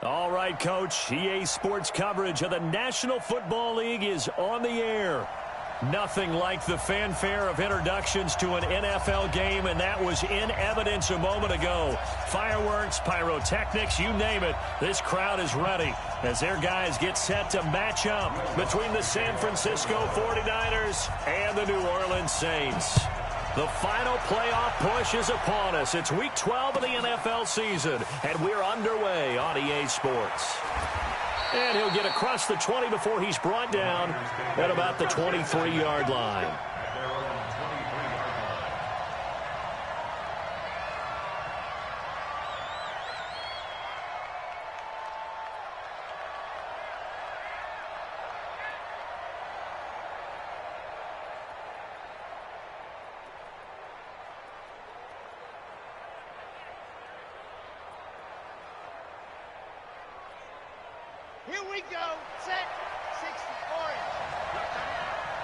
All right, Coach. EA Sports coverage of the National Football League is on the air. Nothing like the fanfare of introductions to an NFL game, and that was in evidence a moment ago. Fireworks, pyrotechnics, you name it. This crowd is ready as their guys get set to match up between the San Francisco 49ers and the New Orleans Saints. The final playoff push is upon us. It's Week 12 of the NFL season, and we're underway on EA Sports. And he'll get across the 20 before he's brought down at about the 23-yard line. Here we go. Set. 60. Orange.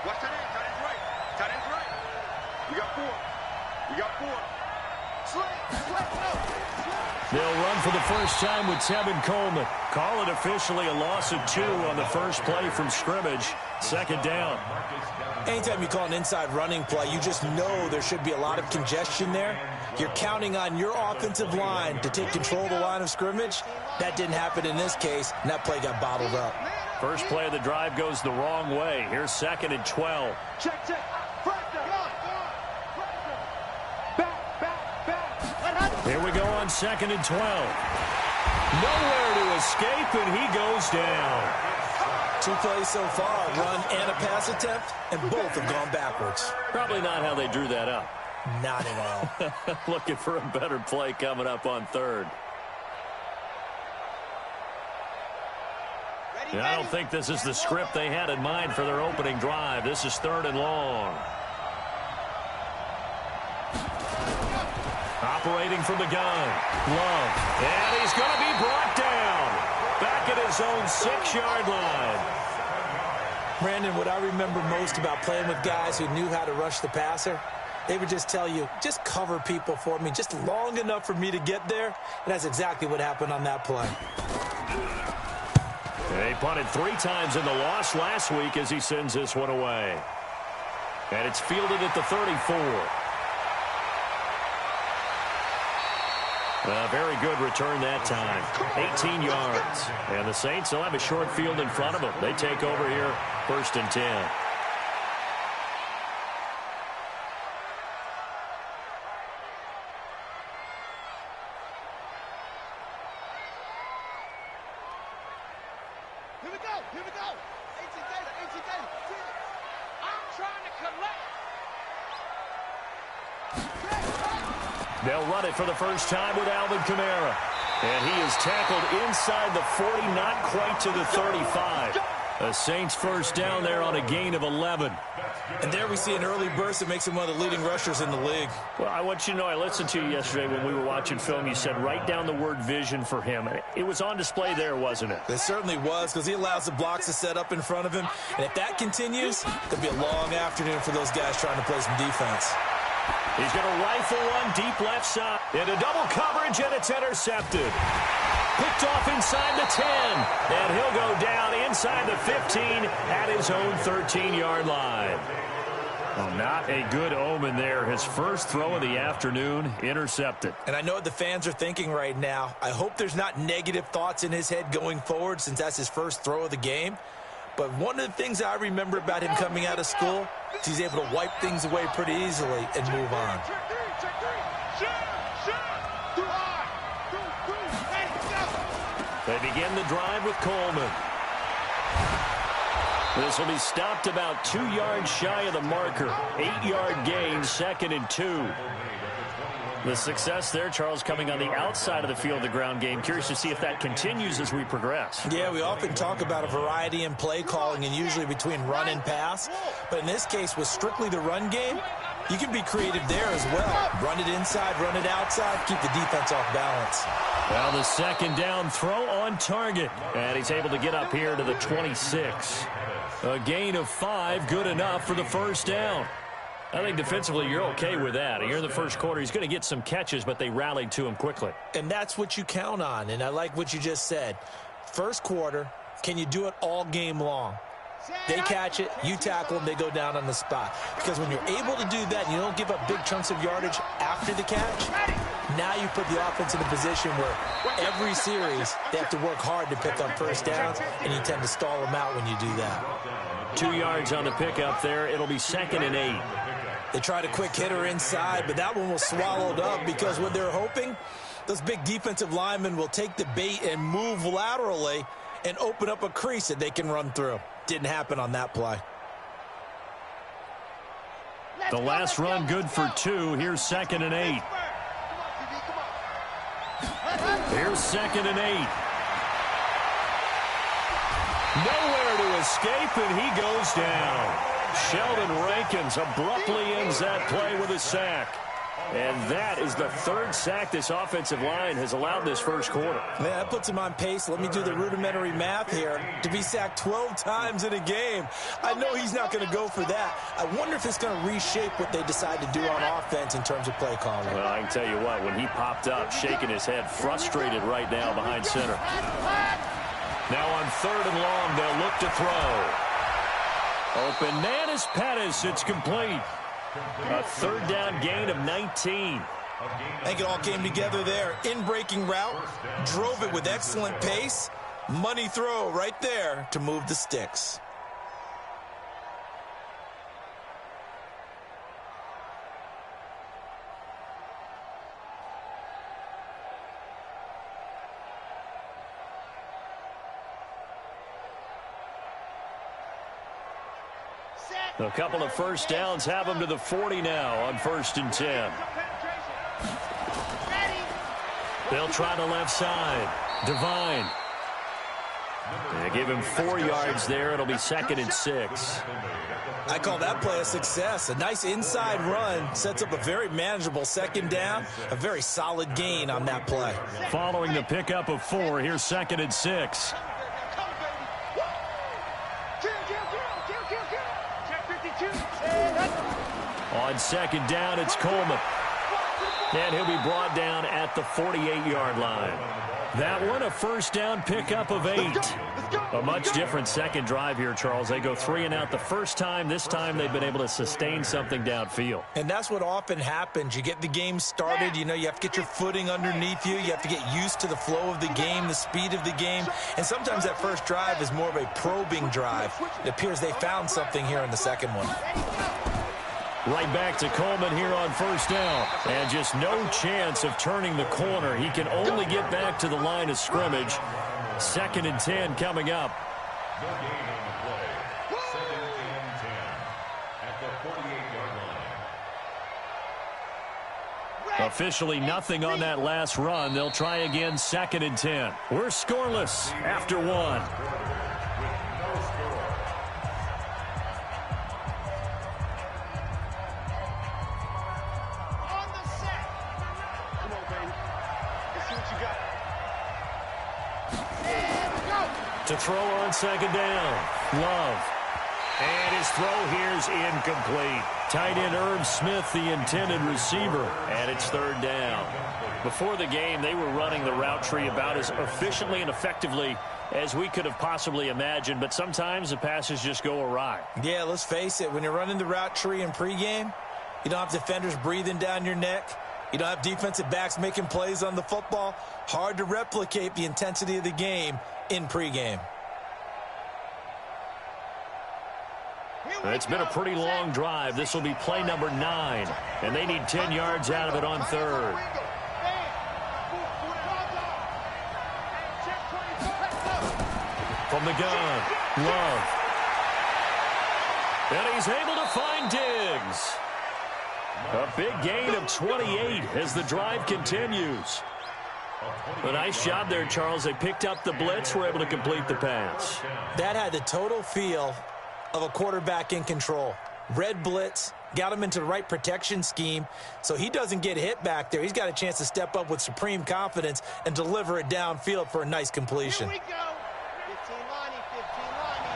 Watch tight end. Tight end's right. Tight end's right. We got four. We got four. Slant. No. They'll run for the first time with Tevin Coleman. Call it officially a loss of 2 on the first play from scrimmage. Second down. Anytime you call an inside running play, you just know there should be a lot of congestion there. You're counting on your offensive line to take control of the line of scrimmage. That didn't happen in this case, and that play got bottled up. First play of the drive goes the wrong way. Here's 2nd and 12. Check. Back. Here we go on 2nd and 12. Nowhere to escape, and he goes down. 2 plays so far, a run and a pass attempt, and both have gone backwards. Probably not how they drew that up. Not at all. Looking for a better play coming up on 3rd. I don't think this is the script they had in mind for their opening drive. This is 3rd and long. Operating from the gun. Love. And he's going to be brought down. Back at his own 6-yard line. Brandon, what I remember most about playing with guys who knew how to rush the passer, they would just tell you, just cover people for me, just long enough for me to get there. And that's exactly what happened on that play. They punted 3 times in the loss last week as he sends this one away. And it's fielded at the 34. A very good return that time. 18 yards. And the Saints will have a short field in front of them. They take over here, 1st and 10. Here we go. 18 Taylor. I'm trying to collect. They'll run it for the first time with Alvin Kamara. And he is tackled inside the 40, not quite to the 35. A Saints first down there on a gain of 11. And there we see an early burst that makes him one of the leading rushers in the league. Well, I want you to know, I listened to you yesterday when we were watching film. You said write down the word vision for him. It was on display there, wasn't it? It certainly was, because he allows the blocks to set up in front of him. And if that continues, there'll be a long afternoon for those guys trying to play some defense. He's going to rifle one deep left side. Into double coverage, and it's intercepted. Picked off inside the 10. And he'll go down inside the 15 at his own 13-yard line. Well, not a good omen there. His first throw of the afternoon intercepted. And I know what the fans are thinking right now. I hope there's not negative thoughts in his head going forward since that's his first throw of the game. But one of the things I remember about him coming out of school is he's able to wipe things away pretty easily and move on. They begin the drive with Coleman. This will be stopped about 2 yards shy of the marker. 8-yard gain, 2nd and 2. The success there, Charles, coming on the outside of the field, the ground game. Curious to see if that continues as we progress. Yeah, we often talk about a variety in play calling and usually between run and pass. But in this case, with strictly the run game, you can be creative there as well. Run it inside, run it outside, keep the defense off balance. Well, the second down throw on target. And he's able to get up here to the 26. A gain of 5, good enough for the first down. I think defensively you're okay with that. You're in the first quarter. He's going to get some catches, but they rallied to him quickly. And that's what you count on, and I like what you just said. First quarter, can you do it all game long? They catch it, you tackle them, they go down on the spot. Because when you're able to do that, you don't give up big chunks of yardage after the catch, now you put the offense in a position where every series they have to work hard to pick up first downs, and you tend to stall them out when you do that. 2 yards on the pickup there. It'll be 2nd and 8. They tried a quick hitter inside, but that one was swallowed up because what they're hoping, those big defensive linemen will take the bait and move laterally and open up a crease that they can run through. Didn't happen on that play. The last run good for 2. Here's 2nd and 8. Here's 2nd and 8. Nowhere to escape, and he goes down. Sheldon Rankins abruptly ends that play with a sack. And that is the 3rd sack this offensive line has allowed this first quarter. Man, that puts him on pace. Let me do the rudimentary math here. To be sacked 12 times in a game, I know he's not going to go for that. I wonder if it's going to reshape what they decide to do on offense in terms of play calling. Well, I can tell you what, when he popped up, shaking his head, frustrated right now behind center. Now on 3rd and long, they'll look to throw. Open man is Pettis. It's complete. A 3rd down gain of 19. I think it all came together there. In-breaking route, drove it with excellent pace. Money throw right there to move the sticks. A couple of first downs have them to the 40 now on 1st and 10. They'll try the left side. Devine. They give him 4 yards there. It'll be 2nd and 6. I call that play a success. A nice inside run sets up a very manageable 2nd down. A very solid gain on that play. Following the pickup of 4, here's 2nd and 6. On 2nd down, it's Coleman. And he'll be brought down at the 48-yard line. That one, a first down pickup of 8. A much different second drive here, Charles. They go 3 and out the first time. This time they've been able to sustain something downfield. And that's what often happens. You get the game started. You know, you have to get your footing underneath you. You have to get used to the flow of the game, the speed of the game. And sometimes that first drive is more of a probing drive. It appears they found something here in the second one. Right back to Coleman here on first down. And just no chance of turning the corner. He can only get back to the line of scrimmage. 2nd and 10 coming up. Officially nothing on that last run. They'll try again 2nd and 10. We're scoreless after 1. To throw on 2nd down. Love. And his throw here's incomplete. Tight end Herb Smith, the intended receiver. And it's 3rd down. Before the game, they were running the route tree about as efficiently and effectively as we could have possibly imagined. But sometimes the passes just go awry. Yeah, let's face it. When you're running the route tree in pregame, you don't have defenders breathing down your neck. You don't have defensive backs making plays on the football. Hard to replicate the intensity of the game in pregame. It's been a pretty long drive. This will be play number 9. And they need 10 yards out of it on 3rd. From the gun, Love. And he's able to find Diggs. A big gain of 28 as the drive continues. A nice job there, Charles. They picked up the blitz, were able to complete the pass. That had the total feel of a quarterback in control. Red blitz, got him into the right protection scheme, so he doesn't get hit back there. He's got a chance to step up with supreme confidence and deliver it downfield for a nice completion. Here we go. 15 Lonnie, 15 Lonnie.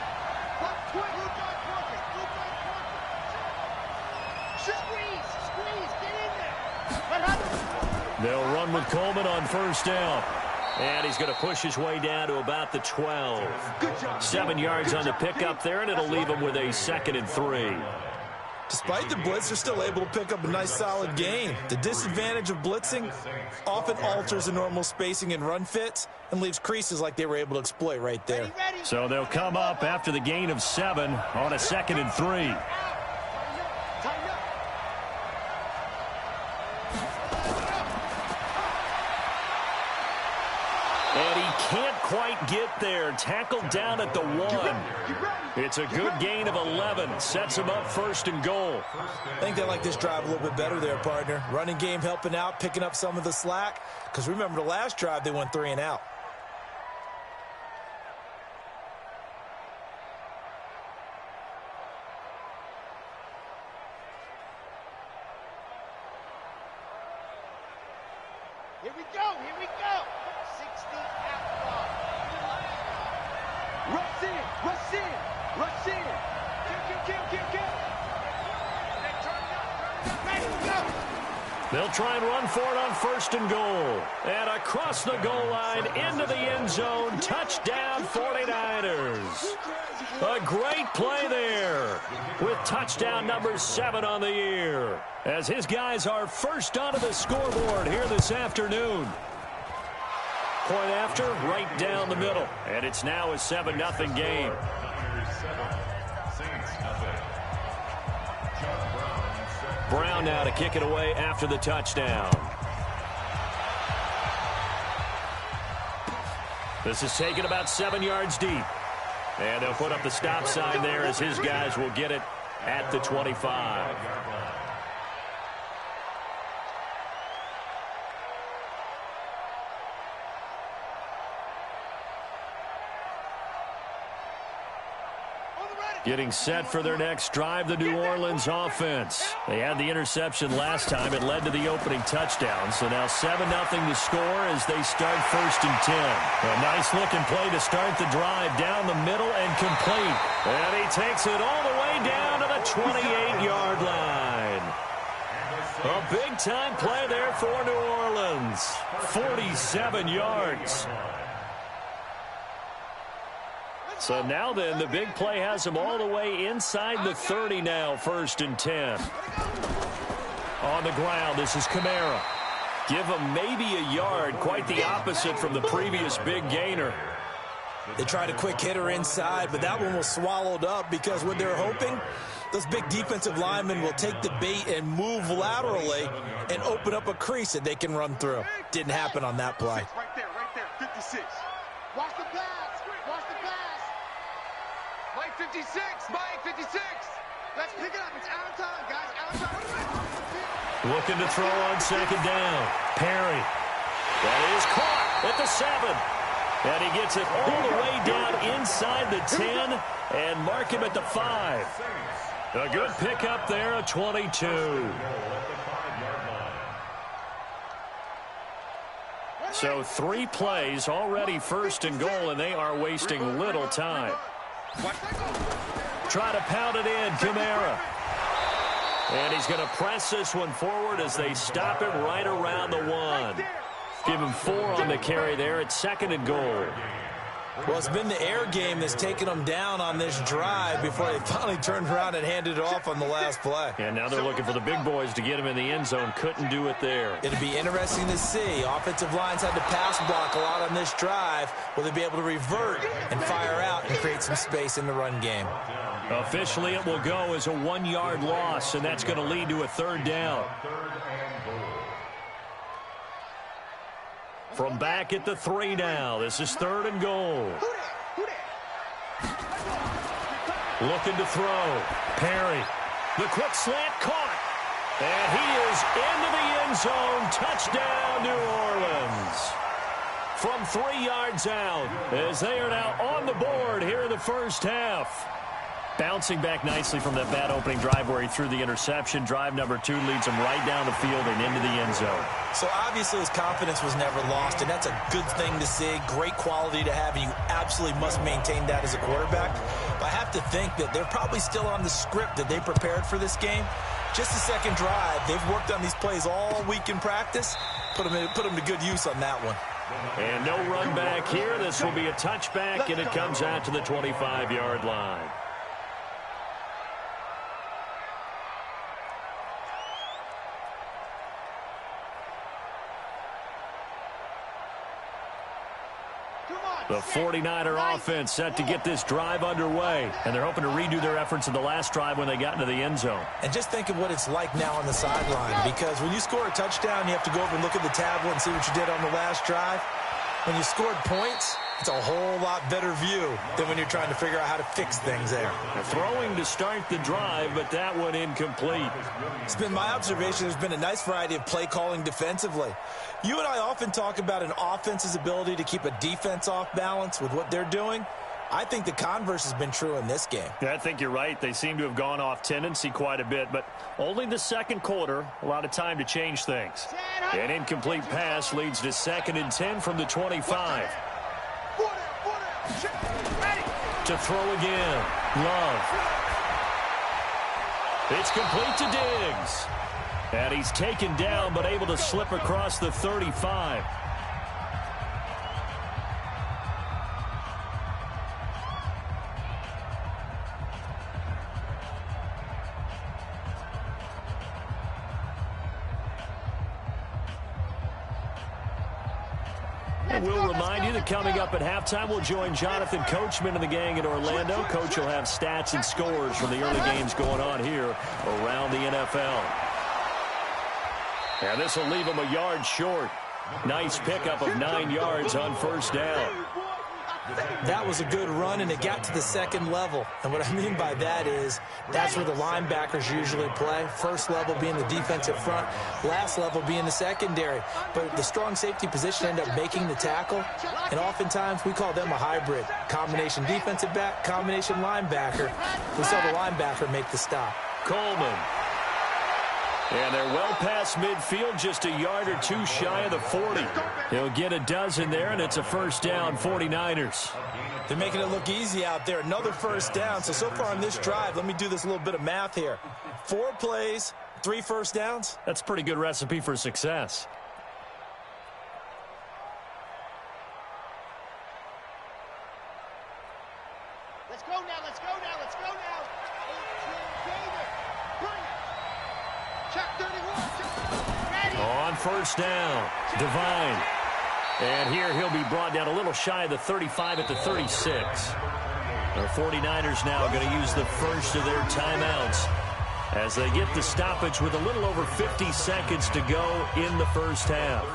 They'll run with Coleman on first down. And he's going to push his way down to about the 12. 7 yards on the pickup there, and it'll leave him with a 2nd and 3. Despite the blitz, they're still able to pick up a nice, solid gain. The disadvantage of blitzing often alters the normal spacing and run fits and leaves creases like they were able to exploit right there. So they'll come up after the gain of 7 on a 2nd and 3. And he can't quite get there. Tackled down at the 1. It's a good gain of 11. Sets him up 1st and goal. I think they like this drive a little bit better there, partner. Running game helping out, picking up some of the slack. Because remember, the last drive, they went 3 and out. Here we go, here we go. 60 out long. Rush in, rush in, rush in. Kill. Ready to go. They'll try and run for it on 1st and goal. And across the goal line into the end zone. Touchdown 49ers. A great play there with touchdown number 7 on the year. As his guys are first onto the scoreboard here this afternoon. Point after, right down the middle. And it's now a 7-0 game. Brown now to kick it away after the touchdown. This is taken about 7 yards deep. And they'll put up the stop sign there as his guys will get it at the 25. Getting set for their next drive, the New Orleans offense. They had the interception last time. It led to the opening touchdown. So now 7-0 to score as they start 1st and 10. A nice-looking play to start the drive down the middle and complete. And he takes it all the way down to the 28-yard line. A big-time play there for New Orleans. 47 yards. So now then, the big play has him all the way inside the 30 now, 1st and 10. On the ground, this is Kamara. Give him maybe a yard, quite the opposite from the previous big gainer. They tried a quick hitter inside, but that one was swallowed up because what they're hoping, those big defensive linemen will take the bait and move laterally and open up a crease that they can run through. Didn't happen on that play. Right there, 56. Watch the pass, watch the pass. Mike 56, Mike 56. Let's pick it up. It's out of time, guys. Out of time. Looking to throw on 2nd down. Perry. That is caught at the 7. And he gets it all the way down inside the 10 and mark him at the 5. A good pickup there, a 22. So 3 plays already 1st and goal, and they are wasting little time. Try to pound it in, Kamara. And he's going to press this one forward as they stop it right around the 1. Give him 4 on the carry there at 2nd and goal. Well, it's been the air game that's taken them down on this drive before they finally turned around and handed it off on the last play. And now they're looking for the big boys to get him in the end zone. Couldn't do it there. It'll be interesting to see. Offensive lines had to pass block a lot on this drive. Will they be able to revert and fire out and create some space in the run game? Officially, it will go as a 1-yard loss, and that's going to lead to a 3rd down. From back at the 3 now. This is 3rd and goal. Looking to throw. Perry. The quick slant caught. And he is into the end zone. Touchdown, New Orleans. From 3 yards out as they are now on the board here in the first half. Bouncing back nicely from that bad opening drive where he threw the interception. Drive number 2 leads him right down the field and into the end zone. So obviously his confidence was never lost, and that's a good thing to see. Great quality to have, and you absolutely must maintain that as a quarterback. But I have to think that they're probably still on the script that they prepared for this game. Just the second drive, they've worked on these plays all week in practice. Put them to good use on that one. And no run back here. This will be a touchback, and it comes out to the 25-yard line. The 49er offense set to get this drive underway, and they're hoping to redo their efforts in the last drive when they got into the end zone. And just think of what it's like now on the sideline, because when you score a touchdown, you have to go over and look at the tablet and see what you did on the last drive. When you scored points, it's a whole lot better view than when you're trying to figure out how to fix things there. Throwing to start the drive, but that one incomplete. It's been my observation there's been a nice variety of play calling defensively. You and I often talk about an offense's ability to keep a defense off balance with what they're doing. I think the converse has been true in this game. Yeah, I think you're right. They seem to have gone off tendency quite a bit, but only the second quarter, a lot of time to change things. An incomplete pass leads to 2nd and 10 from the 25. To throw again. Love. It's complete to Diggs. And he's taken down, but able to slip across the 35. And we'll remind you that coming up at halftime, we'll join Jonathan Coachman and the gang in Orlando. Coach will have stats and scores from the early games going on here around the NFL. And this will leave him a yard short. Nice pickup of 9 yards on first down. That was a good run, and it got to the second level. And what I mean by that is that's where the linebackers usually play. First level being the defensive front, last level being the secondary. But the strong safety position ended up making the tackle, and oftentimes we call them a hybrid. Combination defensive back, combination linebacker. We saw the linebacker make the stop. Coleman. And they're well past midfield, just a yard or 2 shy of the 40. He'll get a dozen there, and it's a first down, 49ers. They're making it look easy out there. Another first down. So far on this drive, let me do this little bit of math here. 4 plays, 3 first downs. That's a pretty good recipe for success. Let's go now, let's go now, let's go now. On first down, Devine. And here he'll be brought down a little shy of the 35 at the 36. The 49ers now going to use the first of their timeouts as they get the stoppage with a little over 50 seconds to go in the first half.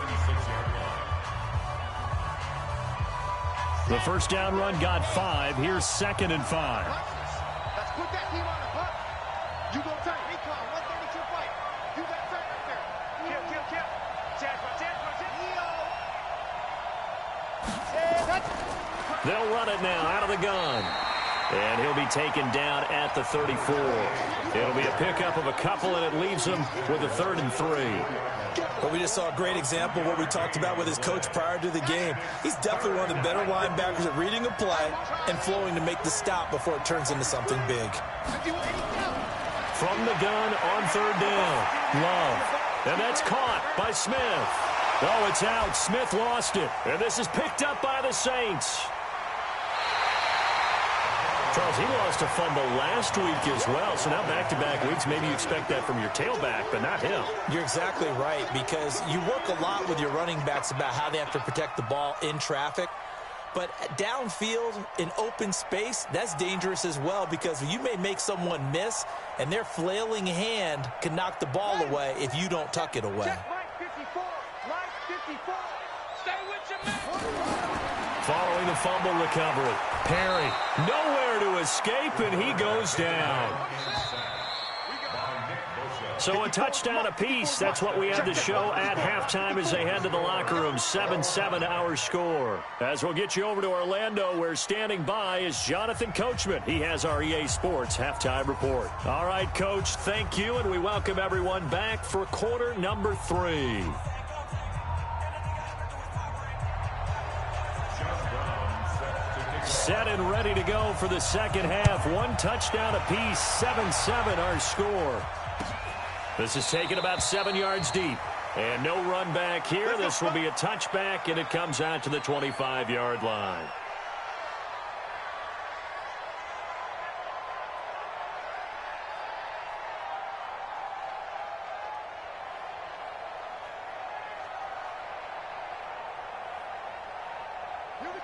The first down run got 5. Here's 2nd and 5. Let's put that team on the hook. You go tight. Recon, 132 fight. You got tight right there. Kill. They'll run it now out of the gun. And he'll be taken down at the 34. It'll be a pickup of a couple, and it leaves him with a 3rd and 3. But we just saw a great example of what we talked about with his coach prior to the game. He's definitely one of the better linebackers at reading a play and flowing to make the stop before it turns into something big. From the gun on 3rd down. Love. And that's caught by Smith. Oh, it's out. Smith lost it. And this is picked up by the Saints. Charles, he lost a fumble last week as well, so now back-to-back weeks, maybe you expect that from your tailback, but not him. You're exactly right, because you work a lot with your running backs about how they have to protect the ball in traffic, but downfield in open space, that's dangerous as well, because you may make someone miss, and their flailing hand can knock the ball away if you don't tuck it away. Following the fumble recovery, Perry nowhere to escape, and he goes down. So a touchdown apiece. That's what we had to show at halftime as they head to the locker room. 7-7 our score. As we'll get you over to Orlando, where standing by is Jonathan Coachman. He has our EA Sports halftime report. All right, Coach, thank you, and we welcome everyone back for quarter number 3. Set and ready to go for the second half. One touchdown apiece, 7-7 our score. This is taken about 7 yards deep. And no run back here. This will be a touchback, and it comes out to the 25-yard line.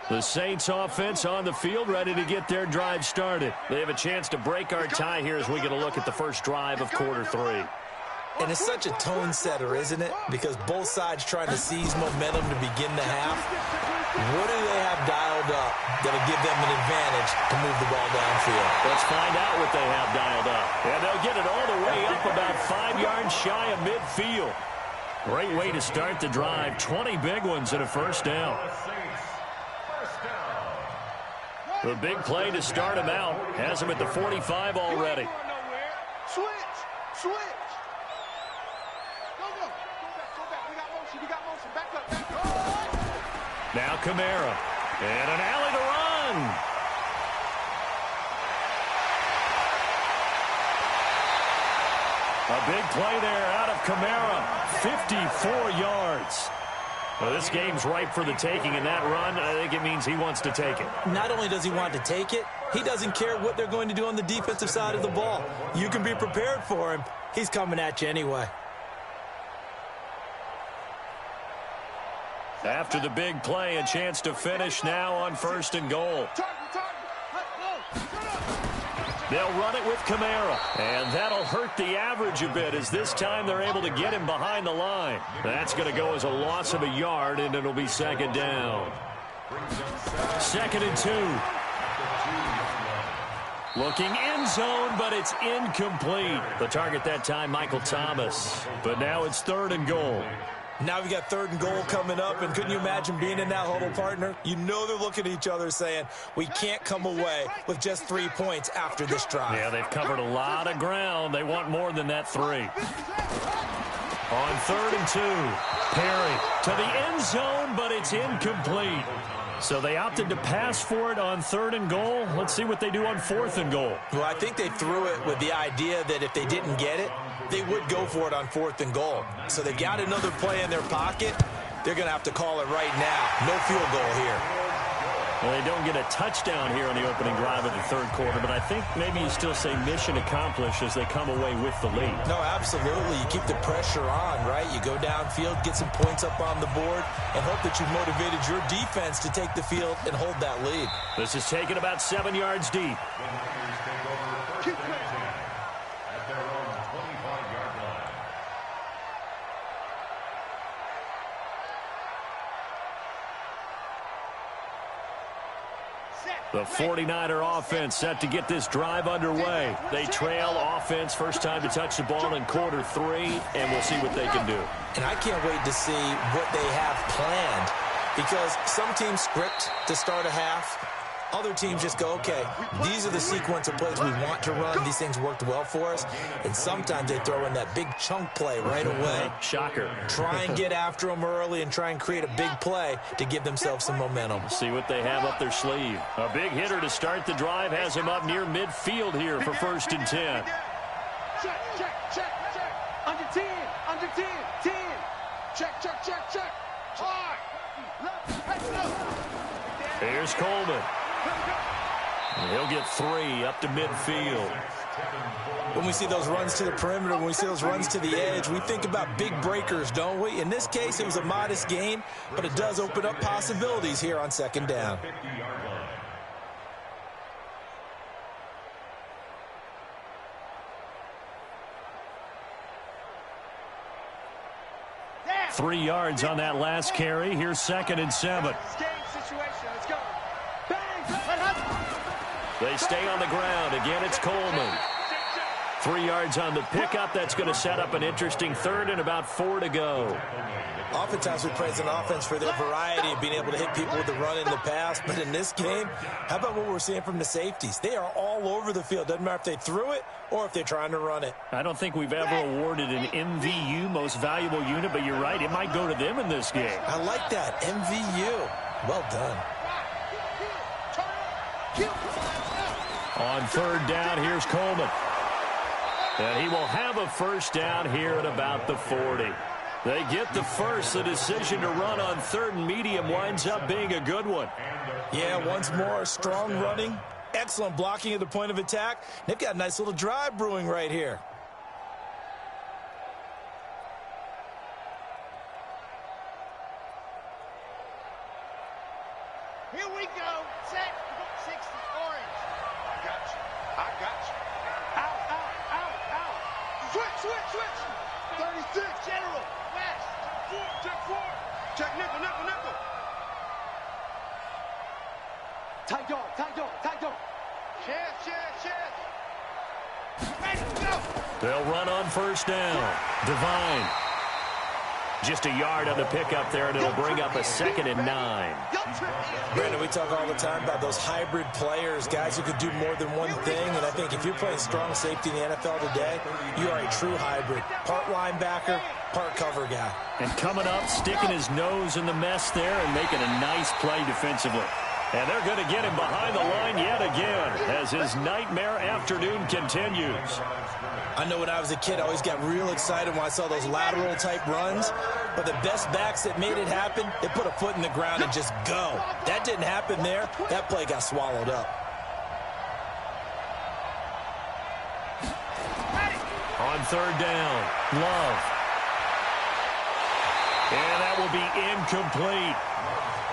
The Saints offense on the field, ready to get their drive started. They have a chance to break our tie here as we get a look at the first drive of quarter 3. And it's such a tone setter, isn't it? Because both sides trying to seize momentum to begin the half. What do they have dialed up that'll give them an advantage to move the ball downfield? Let's find out what they have dialed up. And they'll get it all the way up about 5 yards shy of midfield. Great way to start the drive. 20 big ones and a first down. The big play to start him out. Has him at the 45 already. Switch. Go back. We got motion. Back up. Now Kamara. And an alley to run. A big play there out of Kamara. 54 yards. Well, this game's ripe for the taking, and that run, I think it means he wants to take it. Not only does he want to take it, he doesn't care what they're going to do on the defensive side of the ball. You can be prepared for him. He's coming at you anyway. After the big play, a chance to finish now on 1st and goal. They'll run it with Kamara, and that'll hurt the average a bit as this time they're able to get him behind the line. That's going to go as a loss of a yard, and it'll be second down. 2nd and 2. Looking end zone, but it's incomplete. The target that time, Michael Thomas. But now it's 3rd and goal. Now we got 3rd and goal coming up, and couldn't you imagine being in that huddle, partner? You know they're looking at each other saying, we can't come away with just 3 points after this drive. Yeah, they've covered a lot of ground. They want more than that 3. On 3rd and 2, Perry to the end zone, but it's incomplete. So they opted to pass for it on 3rd and goal. Let's see what they do on 4th and goal. Well, I think they threw it with the idea that if they didn't get it, they would go for it on 4th and goal. So they've got another play in their pocket. They're going to have to call it right now. No field goal here. Well, they don't get a touchdown here on the opening drive of the 3rd quarter, but I think maybe you still say mission accomplished as they come away with the lead. No, absolutely. You keep the pressure on, right? You go downfield, get some points up on the board, and hope that you've motivated your defense to take the field and hold that lead. This is taken about 7 yards deep. Keep playing. The 49er offense set to get this drive underway. They trail offense first time to touch the ball in quarter 3, and we'll see what they can do. And I can't wait to see what they have planned, because some teams script to start a half. Other teams just go, okay, these are the sequence of plays we want to run. These things worked well for us. And sometimes they throw in that big chunk play right away. Shocker. Try and get after them early and try and create a big play to give themselves some momentum. See what they have up their sleeve. A big hitter to start the drive has him up near midfield here for 1st and 10. Check. Under 10. 10. Check. Hard. Left. Here's Coleman. And he'll get 3 up to midfield. When we see those runs to the perimeter, when we see those runs to the edge, we think about big breakers, don't we? In this case, it was a modest gain, but it does open up possibilities here on 2nd down. Yeah. 3 yards on that last carry. Here's 2nd and 7. Let's go. Bang. They stay on the ground. Again, it's Coleman. 3 yards on the pickup. That's going to set up an interesting third and about 4 to go. Oftentimes we praise an offense for their variety of being able to hit people with the run in the pass. But in this game, how about what we're seeing from the safeties? They are all over the field. Doesn't matter if they threw it or if they're trying to run it. I don't think we've ever awarded an MVU, most valuable unit, but you're right. It might go to them in this game. I like that. MVU. Well done. On third down, here's Coleman. And he will have a first down here at about the 40. They get the first. The decision to run on third and medium winds up being a good one. Yeah, once more, strong running, excellent blocking at the point of attack. They've got a nice little drive brewing right here. Here we go. Set. 60, orange. I got you. I got you. Out, out, out, out. Switch. 36. General. West. Check four. Check nickel. Tight dog. Chance. Ready, go. They'll run on first down. Divine. Just a yard on the pickup there, and it'll bring up a 2nd and 9. Brandon, we talk all the time about those hybrid players, guys who could do more than one thing. And I think if you're playing strong safety in the NFL today, you are a true hybrid. Part linebacker, part cover guy. And coming up, sticking his nose in the mess there and making a nice play defensively. And they're going to get him behind the line yet again as his nightmare afternoon continues. I know when I was a kid, I always got real excited when I saw those lateral-type runs. But the best backs that made it happen, they put a foot in the ground and just go. That didn't happen there. That play got swallowed up. On third down, Love. And that will be incomplete.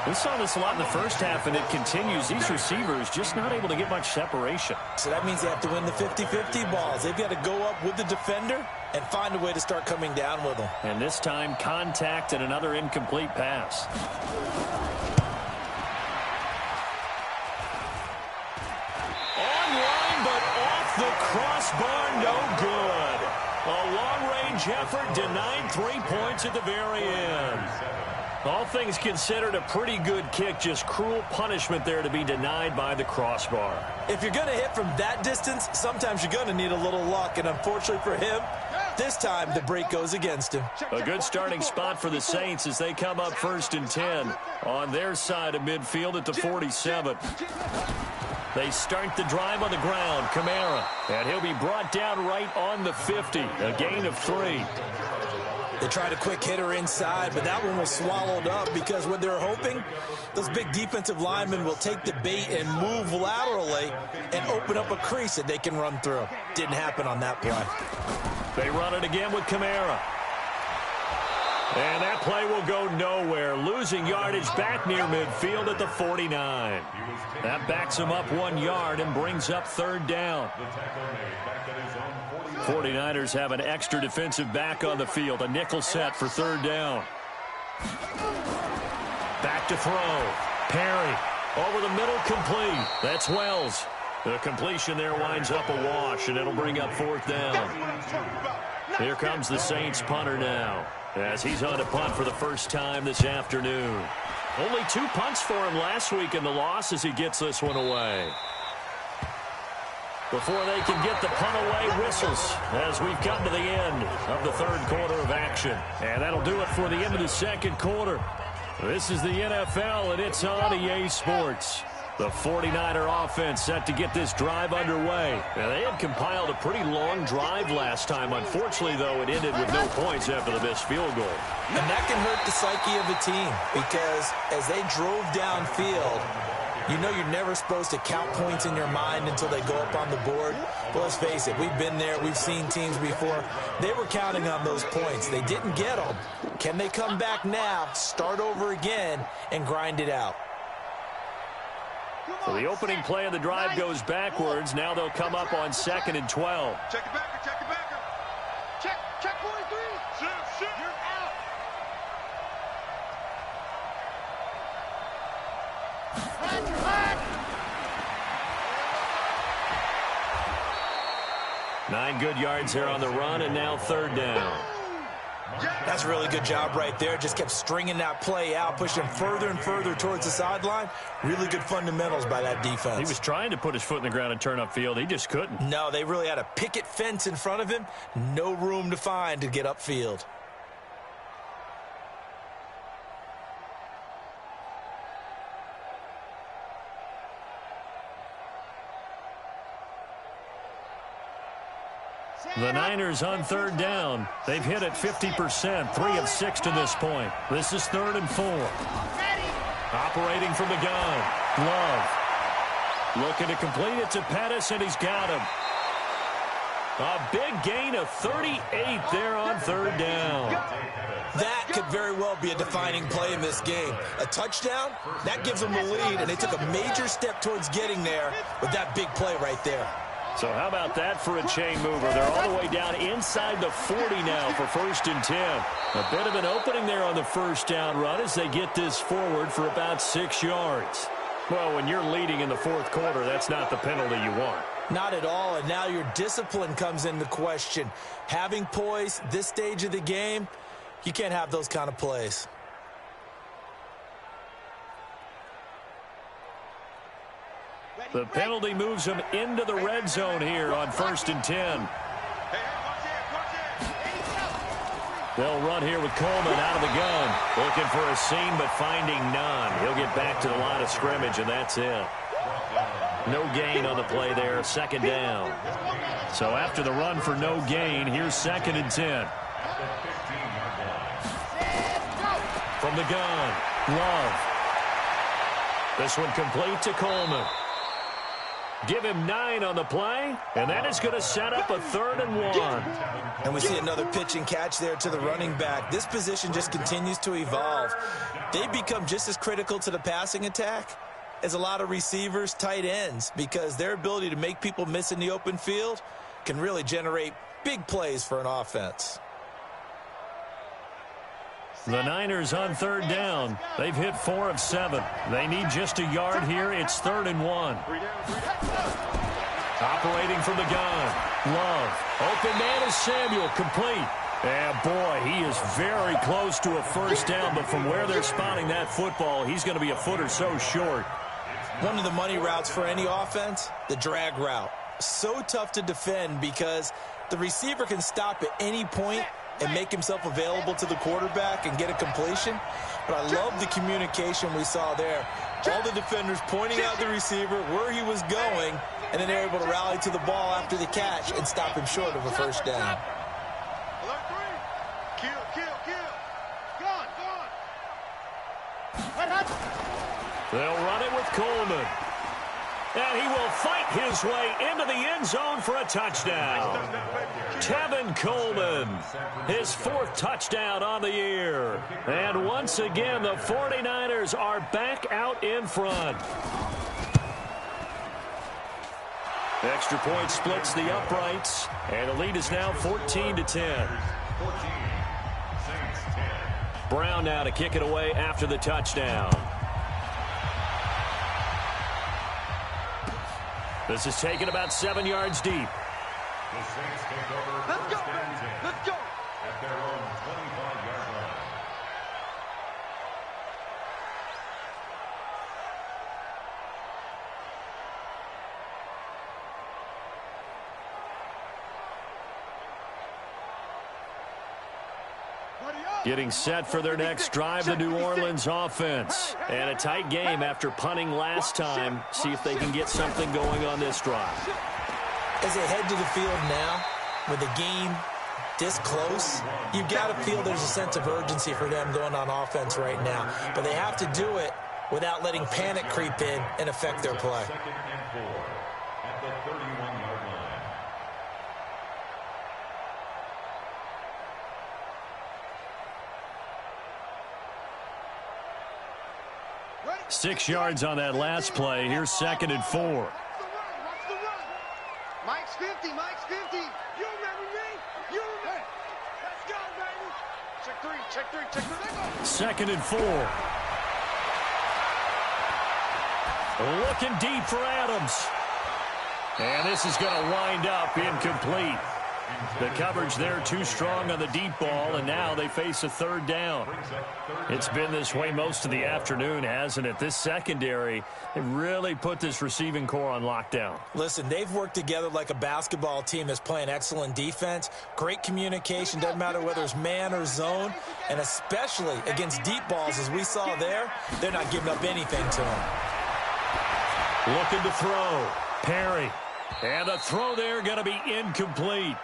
We saw this a lot in the first half, and it continues. These receivers just not able to get much separation. So that means they have to win the 50-50 balls. They've got to go up with the defender and find a way to start coming down with them. And this time, contact and another incomplete pass. Online, but off the crossbar, no good. A long-range effort denied 3 points at the very end. All things considered, a pretty good kick, just cruel punishment there to be denied by the crossbar. If you're going to hit from that distance, sometimes you're going to need a little luck, and unfortunately for him, this time the break goes against him. A good starting spot for the Saints as they come up 1st and 10 on their side of midfield at the 47. They start the drive on the ground. Kamara, and he'll be brought down right on the 50, a gain of 3. They tried a quick hitter inside, but that one was swallowed up because what they're hoping, those big defensive linemen will take the bait and move laterally and open up a crease that they can run through. Didn't happen on that play. They run it again with Kamara. And that play will go nowhere. Losing yardage back near midfield at the 49. That backs him up 1 yard and brings up third down. 49ers have an extra defensive back on the field. A nickel set for third down. Back to throw. Perry over the middle, complete. That's Wells. The completion there winds up a wash, and it'll bring up 4th down. Here comes the Saints punter now, as he's on to punt for the first time this afternoon. Only 2 punts for him last week in the loss as he gets this one away. Before they can get the punt away, whistles as we've come to the end of the third quarter of action. And that'll do it for the end of the second quarter. This is the NFL, and it's on EA Sports. The 49er offense set to get this drive underway. Now, they had compiled a pretty long drive last time. Unfortunately, though, it ended with no points after the missed field goal. And that can hurt the psyche of the team because as they drove downfield, you know you're never supposed to count points in your mind until they go up on the board. But let's face it, we've been there. We've seen teams before. They were counting on those points. They didn't get them. Can they come back now, start over again, and grind it out? So the opening play of the drive goes backwards. Now they'll come up on 2nd and 12. Check it backer, check it backer. Check 43. Shoot. You're out. 9 good yards here on the run, and now 3rd down. That's a really good job right there. Just kept stringing that play out, pushing him further and further towards the sideline. Really good fundamentals by that defense. He was trying to put his foot in the ground and turn upfield. He just couldn't. No, they really had a picket fence in front of him. No room to find to get upfield. The Niners on 3rd down. They've hit it 50%, 3 of 6 to this point. This is 3rd and 4. Operating from the gun. Love. Looking to complete it to Pettis, and he's got him. A big gain of 38 there on 3rd down. That could very well be a defining play in this game. A touchdown, that gives them the lead, and they took a major step towards getting there with that big play right there. So how about that for a chain mover? They're all the way down inside the 40 now for 1st and 10. A bit of an opening there on the 1st down run as they get this forward for about 6 yards. Well, when you're leading in the 4th quarter, that's not the penalty you want. Not at all, and now your discipline comes into question. Having poise this stage of the game, you can't have those kind of plays. The penalty moves him into the red zone here on 1st and 10. They'll run here with Coleman out of the gun. Looking for a seam, but finding none. He'll get back to the line of scrimmage, and that's it. No gain on the play there, 2nd down. So after the run for no gain, here's 2nd and 10. From the gun, Love. This one complete to Coleman. Give him 9 on the play, and that is going to set up a 3rd and 1. And we see another pitch and catch there to the running back. This position just continues to evolve. They become just as critical to the passing attack as a lot of receivers, tight ends, because their ability to make people miss in the open field can really generate big plays for an offense. The Niners on 3rd down. They've hit 4 of 7. They need just a yard here. It's 3rd and 1. Operating from the gun. Love. Open man is Samuel. Complete. And boy, he is very close to a 1st down, but from where they're spotting that football, he's going to be a foot or so short. One of the money routes for any offense, the drag route. So tough to defend because the receiver can stop at any point and make himself available to the quarterback and get a completion. But I love the communication we saw there. All the defenders pointing out the receiver where he was going, and then they're able to rally to the ball after the catch and stop him short of a 1st down. They'll run it with Coleman. And he will fight his way into the end zone for a touchdown. Tevin Coleman, his 4th touchdown on the year. And once again, the 49ers are back out in front. Extra point splits the uprights, and the lead is now 14-10. Brown now to kick it away after the touchdown. This is taken about 7 yards deep. The Saints take over. Let's go, let's go. At their own 25-yard line. Getting set for their next drive, the New Orleans offense. And a tight game after punting last time. See if they can get something going on this drive. As they head to the field now, with the game this close, you've got to feel there's a sense of urgency for them going on offense right now. But they have to do it without letting panic creep in and affect their play. 2nd and 4 at the 31-yard line. 6 yards on that last play. Here's 2nd and 4. Watch the run. Mike's 50. Mike's 50. You remember me? You remember. Let's go, baby. Check 3. Check 3. Check 3. 2nd and 4. Looking deep for Adams. And this is going to wind up incomplete. The coverage there too strong on the deep ball, and now they face a third down. It's been this way most of the afternoon, hasn't it? This secondary, it really put this receiving core on lockdown. Listen, they've worked together like a basketball team that's playing excellent defense. Great communication, doesn't matter whether it's man or zone, and especially against deep balls, as we saw there, they're not giving up anything to them. Looking to throw. Perry. And the throw there going to be incomplete.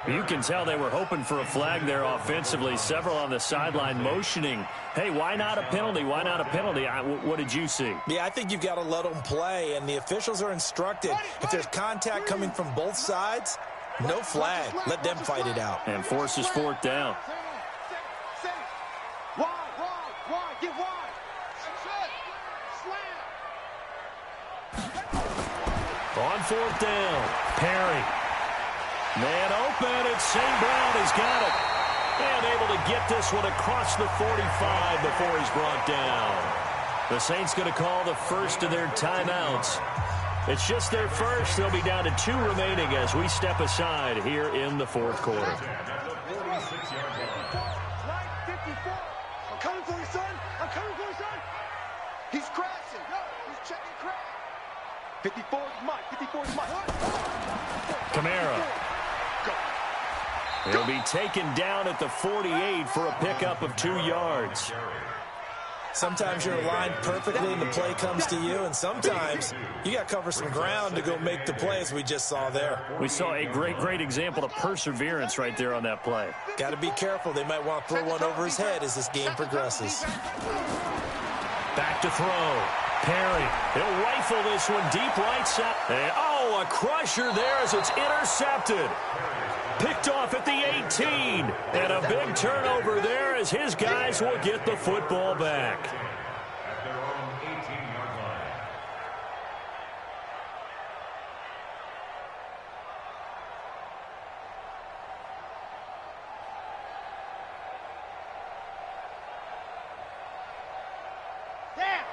You can tell they were hoping for a flag there offensively. Several on the sideline motioning. Hey, why not a penalty? Why not a penalty? What did you see? Yeah, I think you've got to let them play, and the officials are instructed. If there's contact coming from both sides, no flag. Let them fight it out. And forces fourth down. Wide, get wide. Slam. On fourth down, Perry. Man open, and St. Brown has got it. And able to get this one across the 45 before he's brought down. The Saints going to call the first of their timeouts. It's just their first. They'll be down to 2 remaining as we step aside here in the fourth quarter. I'm coming for you, son. I'm coming for you, son. He's crashing. He's checking crash. 54 is Mike. 54 is Mike. Kamara. He'll be taken down at the 48 for a pickup of 2 yards. Sometimes you're aligned perfectly and the play comes to you, and sometimes you got to cover some ground to go make the play, as we just saw there. We saw a great example of perseverance right there on that play. Got to be careful. They might want to throw one over his head as this game progresses. Back to throw. Perry. He'll rifle this one deep right side. And, a crusher there as it's intercepted. Picked off at the 18. And a big turnover there as his guys will get the football back. At their own 18-yard line.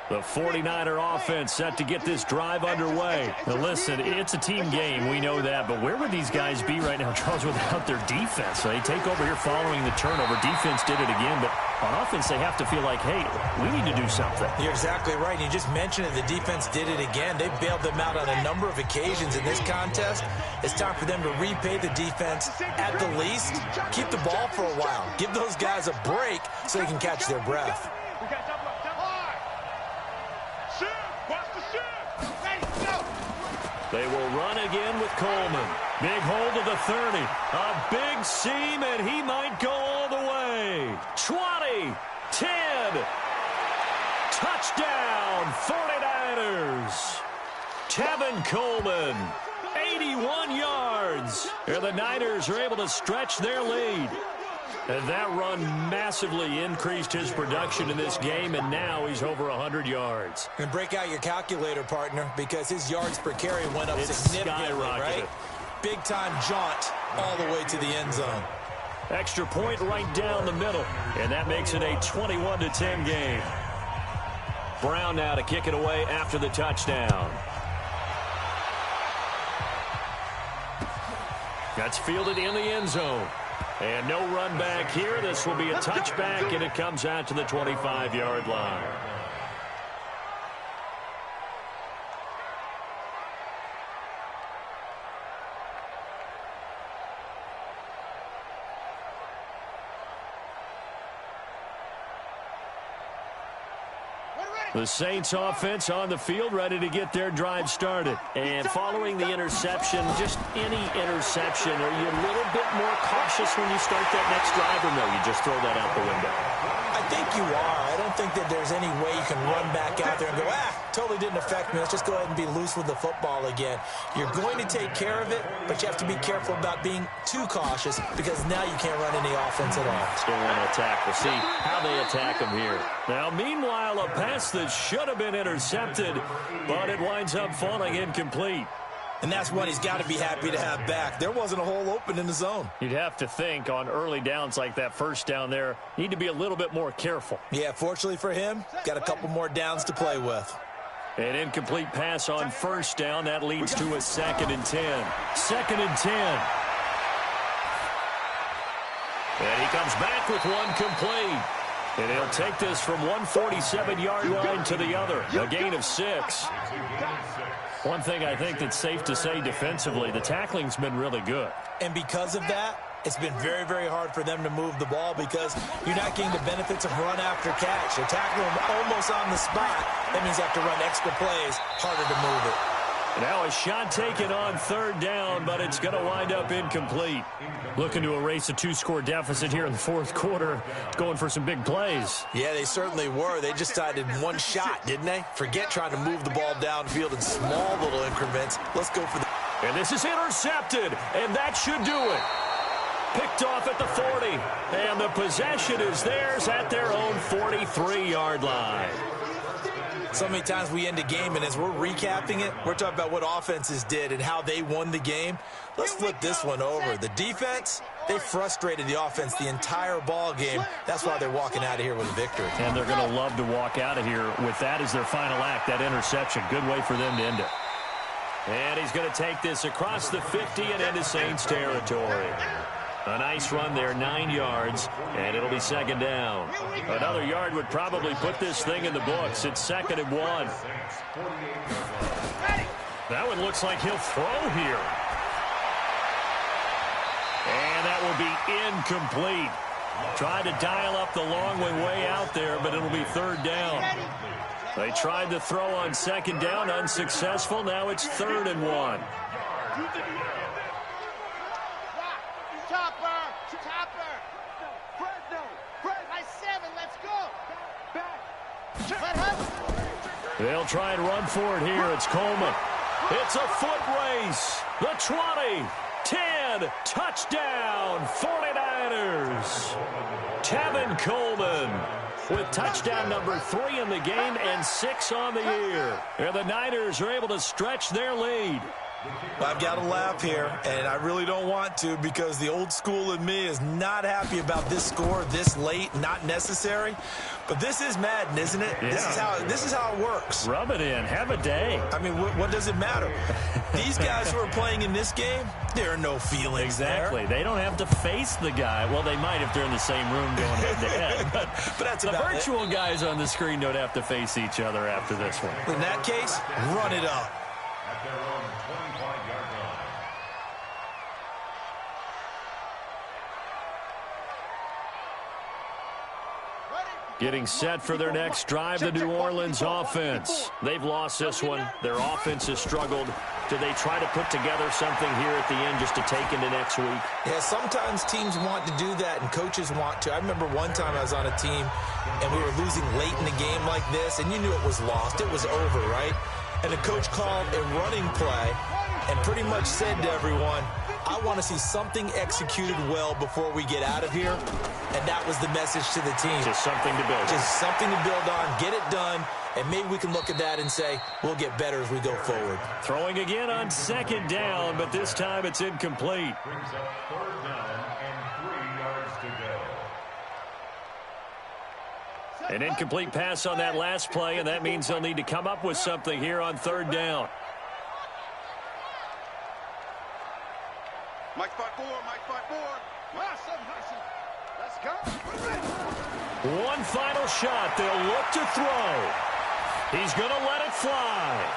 The 49er offense set to get this drive underway. Now listen, it's a team game, we know that, but where would these guys be right now, Charles, without their defense? So they take over here following the turnover. Defense did it again, but on offense they have to feel like, hey, we need to do something. You're exactly right. You just mentioned it. The defense did it again. They bailed them out on a number of occasions in this contest. It's time for them to repay the defense at the least. Keep the ball for a while. Give those guys a break so they can catch their breath. They will run again with Coleman. Big hold of the 30. A big seam, and he might go all the way. 20, 10. Touchdown, 49ers. Tevin Coleman, 81 yards. And the Niners are able to stretch their lead. And that run massively increased his production in this game, and now he's over 100 yards. And break out your calculator, partner, because his yards per carry went up significantly, right? Big-time jaunt all the way to the end zone. Extra point right down the middle, and that makes it a 21-10 game. Brown now to kick it away after the touchdown. That's fielded in the end zone. And no run back here. This will be a touchback, and it comes out to the 25-yard line. The Saints offense on the field, ready to get their drive started. And following the interception, just any interception, are you a little bit more cautious when you start that next drive, or no, you just throw that out the window? I think you are. I don't think that there's any way you can run back out there and go, totally didn't affect me. Let's just go ahead and be loose with the football again. You're going to take care of it, but you have to be careful about being too cautious because now you can't run any offense at all. Still want to attack. We'll see how they attack them here. Now, meanwhile, a pass that should have been intercepted, but it winds up falling incomplete. And that's what he's got to be happy to have back. There wasn't a hole open in the zone. You'd have to think on early downs like that first down there, need to be a little bit more careful. Yeah, fortunately for him, got a couple more downs to play with. An incomplete pass on first down. That leads to a 2nd and 10. 2nd and 10. And he comes back with one complete. And he'll take this from 147-yard line to the other. A gain of 6. One thing I think that's safe to say defensively, the tackling's been really good. And because of that, it's been very, very hard for them to move the ball because you're not getting the benefits of run after catch. They're tackling them almost on the spot. That means you have to run extra plays, harder to move it. Now a shot taken on 3rd down, but it's going to wind up incomplete. Looking to erase a 2-score deficit here in the 4th quarter, going for some big plays. Yeah, they certainly were. They just decided one shot, didn't they? Forget trying to move the ball downfield in small little increments. Let's go for the... And this is intercepted, and that should do it. Picked off at the 40, and the possession is theirs at their own 43-yard line. So many times we end a game, and as we're recapping it, we're talking about what offenses did and how they won the game. Let's flip this one over. The defense, they frustrated the offense the entire ball game. That's why they're walking out of here with a victory. And they're going to love to walk out of here with that as their final act, that interception. Good way for them to end it. And he's going to take this across the 50 and into Saints territory. A nice run there, 9 yards, and it'll be 2nd down. Another yard would probably put this thing in the books. It's 2nd and 1. That one looks like he'll throw here. And that will be incomplete. Tried to dial up the long way out there, but it'll be 3rd down. They tried to throw on 2nd down, unsuccessful. Now it's 3rd and 1. They'll try and run for it here. It's Coleman. It's a foot race. The 20, 10, touchdown, 49ers. Tevin Coleman with touchdown number 3 in the game and 6 on the year. And the Niners are able to stretch their lead. I've got to laugh here, and I really don't want to because the old school in me is not happy about this score this late, not necessary. But this is Madden, isn't it? Yeah. This is how it works. Rub it in. Have a day. I mean, what does it matter? These guys who are playing in this game, there are no feelings Exactly. there. They don't have to face the guy. Well, they might if they're in the same room going head-to-head. But that's the about virtual guys on the screen don't have to face each other after this one. In that case, run it up. At their own 25-yard line. Getting set for their next drive, the New Orleans offense. They've lost this one. Their offense has struggled. Do they try to put together something here at the end just to take into next week? Yeah, sometimes teams want to do that and coaches want to. I remember one time I was on a team and we were losing late in the game like this, and you knew it was lost. It was over, right? And the coach called a running play and pretty much said to everyone, I want to see something executed well before we get out of here. And that was the message to the team. Just something to build on. Just something to build on, get it done, and maybe we can look at that and say, we'll get better as we go forward. Throwing again on 2nd down, but this time it's incomplete. Brings up 3rd down and 3 yards to go. An incomplete pass on that last play, and that means they'll need to come up with something here on 3rd down. Mike spot 4, Mike spot 4. Let's go. One final shot. They'll look to throw. He's going to let it fly.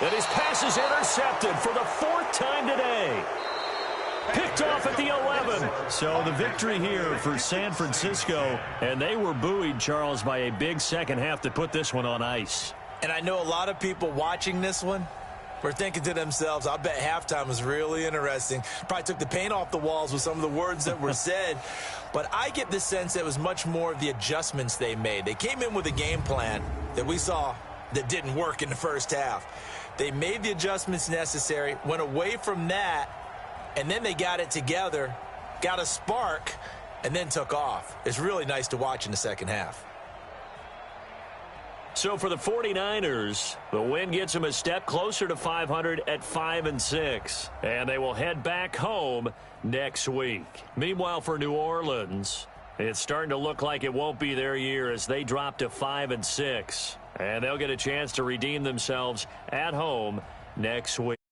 And his pass is intercepted for the 4th time today. Picked off at the 11. So the victory here for San Francisco. And they were buoyed, Charles, by a big second half to put this one on ice. And I know a lot of people watching this one were thinking to themselves, I bet halftime was really interesting. Probably took the paint off the walls with some of the words that were said. But I get the sense that it was much more of the adjustments they made. They came in with a game plan that we saw that didn't work in the first half. They made the adjustments necessary, went away from that, and then they got it together, got a spark, and then took off. It's really nice to watch in the second half. So for the 49ers, the win gets them a step closer to 500 at 5-6. And they will head back home next week. Meanwhile, for New Orleans, It's starting to look like it won't be their year as they drop to 5-6. And they'll get a chance to redeem themselves at home next week.